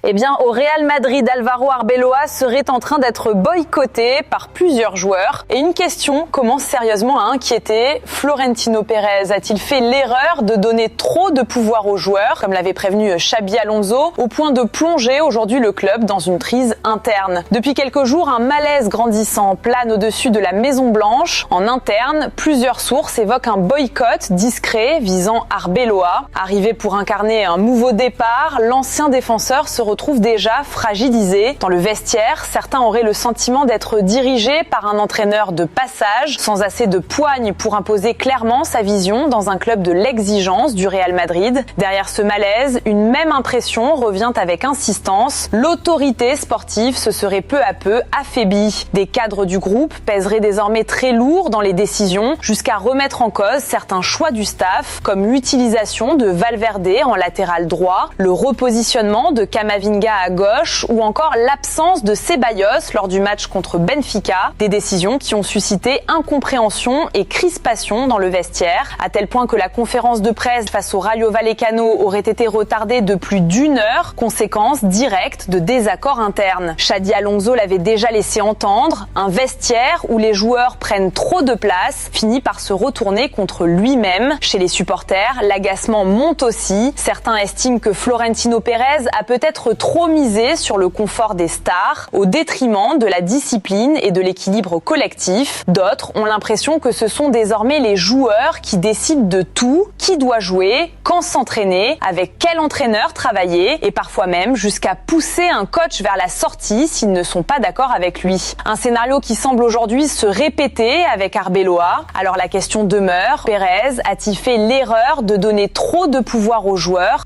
Eh bien, au Real Madrid, Álvaro Arbeloa serait en train d'être boycotté par plusieurs joueurs. Et une question commence sérieusement à inquiéter. Florentino Pérez a-t-il fait l'erreur de donner trop de pouvoir aux joueurs, comme l'avait prévenu Xabi Alonso, au point de plonger aujourd'hui le club dans une crise interne? Depuis quelques jours, un malaise grandissant plane au-dessus de la Maison-Blanche. En interne, plusieurs sources évoquent un boycott discret visant Arbeloa. Arrivé pour incarner un nouveau départ, l'ancien défenseur se retrouve déjà fragilisé. Dans le vestiaire, certains auraient le sentiment d'être dirigés par un entraîneur de passage, sans assez de poigne pour imposer clairement sa vision dans un club de l'exigence du Real Madrid. Derrière ce malaise, une même impression revient avec insistance. L'autorité sportive se serait peu à peu affaiblie. Des cadres du groupe pèseraient désormais très lourd dans les décisions, jusqu'à remettre en cause certains choix du staff, comme l'utilisation de Valverde en latéral droit, le repositionnement de Camavinga à gauche ou encore l'absence de Ceballos lors du match contre Benfica. Des décisions qui ont suscité incompréhension et crispation dans le vestiaire, à tel point que la conférence de presse face au Rayo Vallecano aurait été retardée de plus d'1 heure, conséquence directe de désaccords internes. Xabi Alonso l'avait déjà laissé entendre, un vestiaire où les joueurs prennent trop de place finit par se retourner contre lui-même. Chez les supporters, l'agacement monte aussi. Certains estiment que Florentino Pérez a peut-être trop misé sur le confort des stars, au détriment de la discipline et de l'équilibre collectif. D'autres ont l'impression que ce sont désormais les joueurs qui décident de tout, qui doit jouer, quand s'entraîner, avec quel entraîneur travailler, et parfois même jusqu'à pousser un coach vers la sortie s'ils ne sont pas d'accord avec lui. Un scénario qui semble aujourd'hui se répéter avec Arbeloa. Alors la question demeure, Pérez a-t-il fait l'erreur de donner trop de pouvoir aux joueurs ?